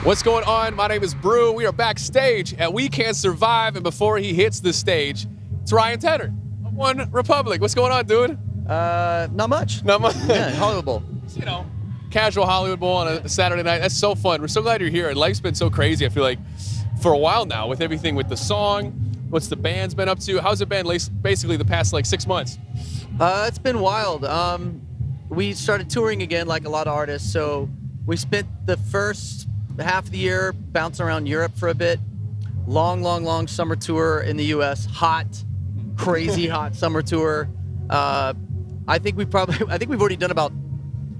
What's going on? My name is Brew. We are backstage at We Can't Survive, and before he hits the stage, it's Ryan Tedder of OneRepublic. What's going on, dude? Not much. Not much. Yeah, Hollywood Bowl. You know, casual Hollywood Bowl on a Saturday night. That's so fun. We're so glad you're here. And life's been so crazy, I feel like, for a while now, with everything with the song. What's the band's been up to? How's it been basically the past, 6 months? It's been wild. We started touring again like a lot of artists, so we spent the first half of the year bouncing around Europe for a bit. Long summer tour in the U.S. Hot, crazy hot summer tour. I think we've already done about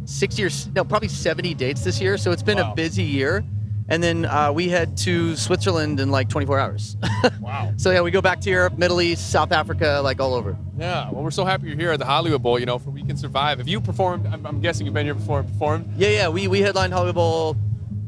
70 dates this year, so it's been a busy year. And then we head to Switzerland in 24 hours. Wow. So yeah, we go back to Europe, Middle East, South Africa, all over. Yeah, well, we're so happy you're here at the Hollywood Bowl, for We Can Survive. Have you performed? I'm guessing you've been here before and performed? Yeah, we headlined Hollywood Bowl,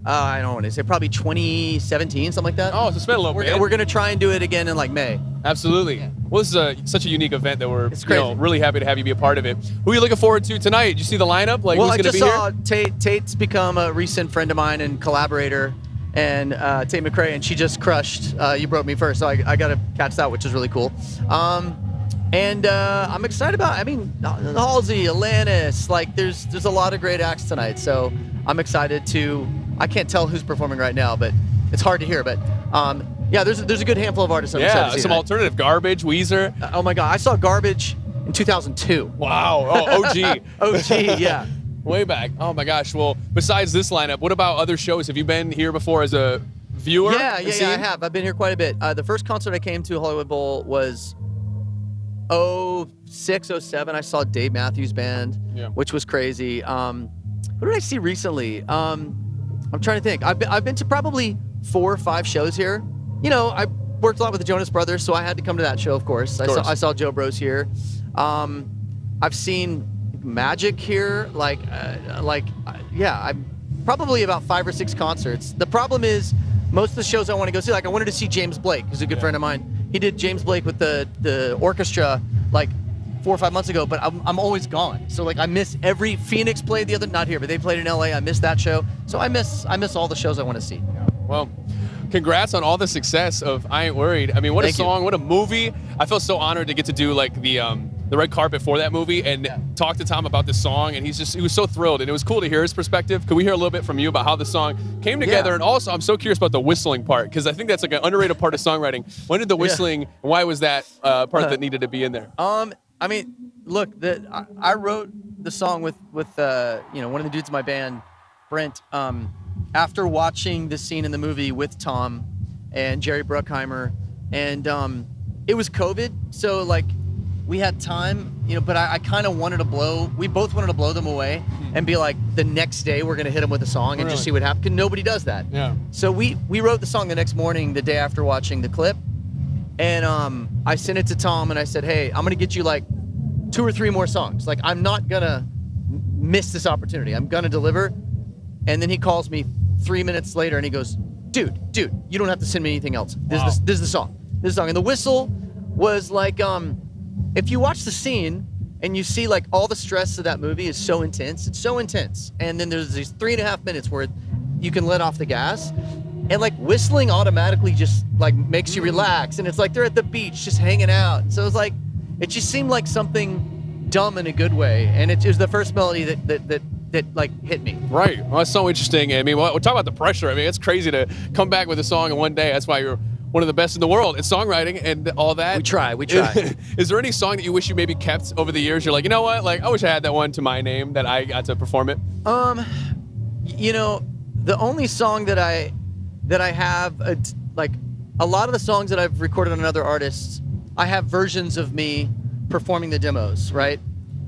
I don't want to say, probably 2017, something like that. Oh, so it's been a little bit. We're going to try and do it again in May. Absolutely. Yeah. Well, this is such a unique event that we're crazy. really happy to have you be a part of it. Who are you looking forward to tonight? Did you see the lineup? Well, who's I going to just be saw here? Tate's become a recent friend of mine and collaborator, and Tate McRae, and she just crushed You Broke Me First, so I got to catch that, which is really cool. And I'm excited about, Halsey, Alanis, there's a lot of great acts tonight, so I'm excited to, I can't tell who's performing right now, but it's hard to hear, but yeah, there's a good handful of artists I'm excited to see some tonight. alternative. Garbage, Weezer. Oh my God, I saw Garbage in 2002. Wow, oh, OG. OG, yeah. Way back. Oh my gosh. Well, besides this lineup, what about other shows? Have you been here before as a viewer? Yeah, I have. I've been here quite a bit. The first concert I came to Hollywood Bowl was 06, 07. I saw Dave Matthews Band, which was crazy. Who did I see recently? I'm trying to think. I've been to probably 4 or 5 shows here. I worked a lot with the Jonas Brothers, so I had to come to that show, of course. I saw Joe Bros here. I've seen Magic here. I'm probably about 5 or 6 concerts. The problem is, most of the shows I want to go see, I wanted to see James Blake, who's a good friend of mine. He did James Blake with the orchestra 4 or 5 months ago, but I'm always gone. So I miss every Phoenix played the other, not here, but they played in LA. I missed that show. So I miss all the shows I want to see. Well, congrats on all the success of I Ain't Worried. I mean, what Thank a song, you. what a movie. I feel so honored to get to do the red carpet for that movie and talk to Tom about this song, and he was so thrilled, and it was cool to hear his perspective. Could we hear a little bit from you about how the song came together? Yeah. And also, I'm so curious about the whistling part, because I think that's an underrated part of songwriting. When did the whistling, and why was that part that needed to be in there? Look, I wrote the song with one of the dudes in my band, Brent, after watching the scene in the movie with Tom and Jerry Bruckheimer, and it was COVID, so we had time, but I kind of we both wanted to blow them away and be the next day we're going to hit them with a song and just see what happens, because nobody does that. Yeah. So we wrote the song the next morning, the day after watching the clip, and I sent it to Tom and I said, hey, I'm going to get you 2 or 3 more songs. I'm not going to miss this opportunity. I'm going to deliver. And then he calls me 3 minutes later and he goes, dude, you don't have to send me anything else. This is the song. This is the song. And the whistle was if you watch the scene and you see all the stress of that movie is so intense, it's so intense. And then there's these 3.5 minutes where you can let off the gas, and whistling automatically just makes you relax. And it's they're at the beach just hanging out. So it's it just seemed like something dumb in a good way. And it was the first melody that hit me. Right. Well, that's so interesting. I mean, we'll talk about the pressure. I mean, it's crazy to come back with a song in one day. That's why you're one of the best in the world at songwriting and all that. We try. Is there any song that you wish you maybe kept over the years? You're like, you know what? I wish I had that one to my name that I got to perform it. The only song that I have, a lot of the songs that I've recorded on other artists, I have versions of me performing the demos, right?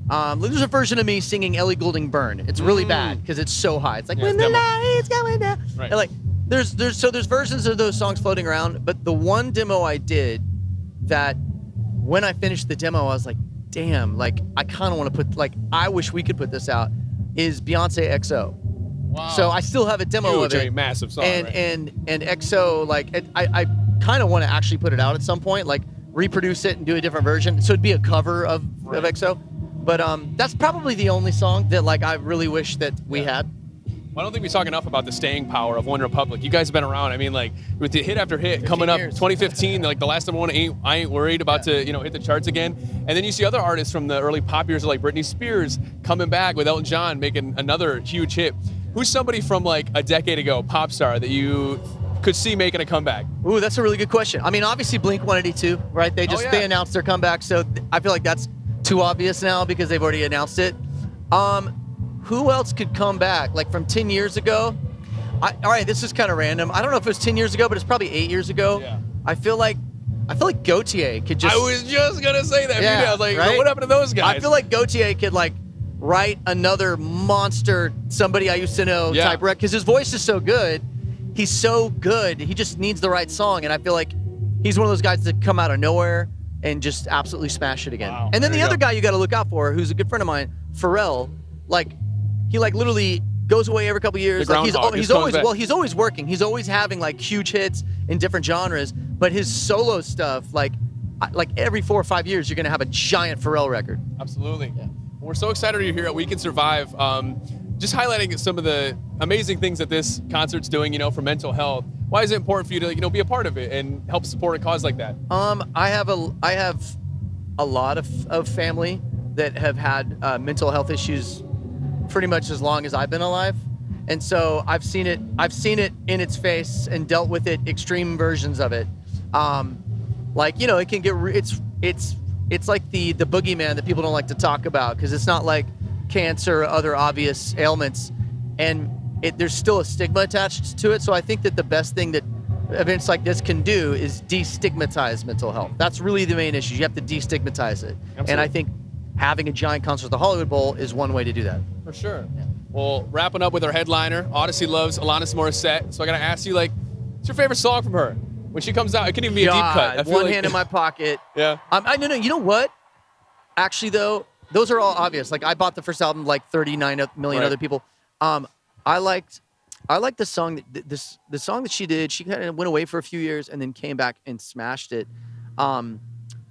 There's a version of me singing Ellie Goulding Burn. It's really bad because it's so high. It's when the light's going down. Right. And there's versions of those songs floating around, but the one demo I did that when I finished the demo, I was like, damn, I kind of want to put, I wish we could put this out, is Beyonce XO. Wow. So I still have a demo of it. Massive song. And XO, I kind of want to actually put it out at some point, reproduce it and do a different version. So it'd be a cover of XO. But that's probably the only song that I really wish that we had. I don't think we talk enough about the staying power of OneRepublic. You guys have been around. I mean, like with the hit after hit coming up, years. 2015, like the last number one, I ain't worried about to hit the charts again. And then you see other artists from the early pop years like Britney Spears coming back with Elton John making another huge hit. Who's somebody from like a decade ago, pop star, that you could see making a comeback? Ooh, that's a really good question. I mean, obviously Blink-182, right? They they announced their comeback, so I feel like that's too obvious now because they've already announced it. Who else could come back? Like from 10 years ago? All right, this is kind of random. I don't know if it was 10 years ago, but it's probably 8 years ago. Yeah. I feel like Gautier could just. I was just gonna say that. Yeah, I was like, right? what happened to those guys? I feel like Gautier could like write another monster, somebody I used to know type record, because his voice is so good. He's so good. He just needs the right song, and I feel like he's one of those guys that come out of nowhere and just absolutely smash it again. Wow, and then the other guy you got to look out for, who's a good friend of mine, Pharrell. Like, he like literally goes away every couple years. Like he's always working. He's always having like huge hits in different genres. But his solo stuff, like every 4 or 5 years, you're gonna have a giant Pharrell record. Absolutely. Yeah. We're so excited you're here at We Can Survive. Just highlighting some of the amazing things that this concert's doing, for mental health. Why is it important for you to, be a part of it and help support a cause like that? I have a lot of family that have had mental health issues pretty much as long as I've been alive, and so I've seen it in its face and dealt with it, extreme versions of it. It can get it's like the boogeyman that people don't like to talk about, because it's not like cancer or other obvious ailments, and there's still a stigma attached to it. So I think that the best thing that events like this can do is destigmatize mental health. That's really the main issue. You have to destigmatize it. Absolutely. And I think having a giant concert at the Hollywood Bowl is one way to do that. For sure. Yeah. Well, wrapping up with our headliner, Audacy loves Alanis Morissette. So I gotta ask you, what's your favorite song from her? When she comes out, it can even be a deep cut. I feel One Hand in My Pocket. Yeah. No, you know what? Actually, though, those are all obvious. Like, I bought the first album like 39 million other people. I liked the song the song that she did. She kind of went away for a few years and then came back and smashed it.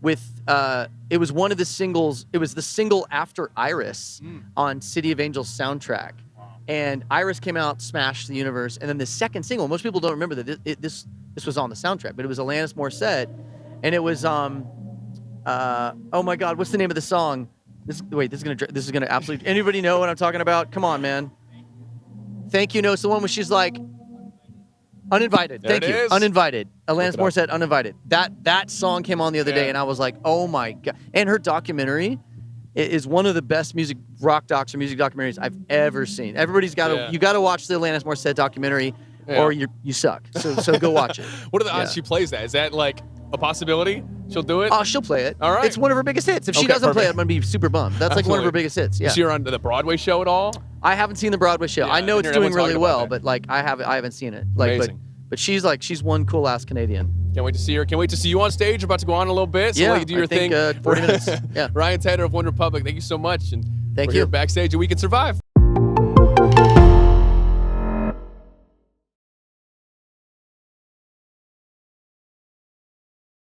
It was one of the singles. It was the single after Iris on City of Angels soundtrack. Wow. And Iris came out, smashed the universe. And then the second single, most people don't remember that this was on the soundtrack, but it was Alanis Morissette, and it was oh my God, what's the name of the song? This is gonna absolutely. Anybody know what I'm talking about? Come on, man. Thank You. No, it's the one where she's like, Uninvited. There Thank you. Uninvited. Alanis Morissette, Uninvited. That song came on the other day, and I was like, oh my God. And her documentary is one of the best music documentaries I've ever seen. Everybody's got to, you got to watch the Alanis Morissette documentary, or you suck. So go watch it. What are the odds she plays that? Is that like a possibility? She'll do it? Oh, she'll play it. All right. It's one of her biggest hits. If she doesn't play it, I'm going to be super bummed. That's like one of her biggest hits. Yeah. Is she on the Broadway show at all? I haven't seen the Broadway show. I know it's doing really well, but like I haven't seen it. Like, amazing. But she's one cool ass Canadian. Can't wait to see her. Can't wait to see you on stage. We're about to go on a little bit. So let you do your thing. 40 minutes. Yeah. Ryan Tedder of OneRepublic, thank you so much. And thank we're you. Here backstage, and We Can Survive.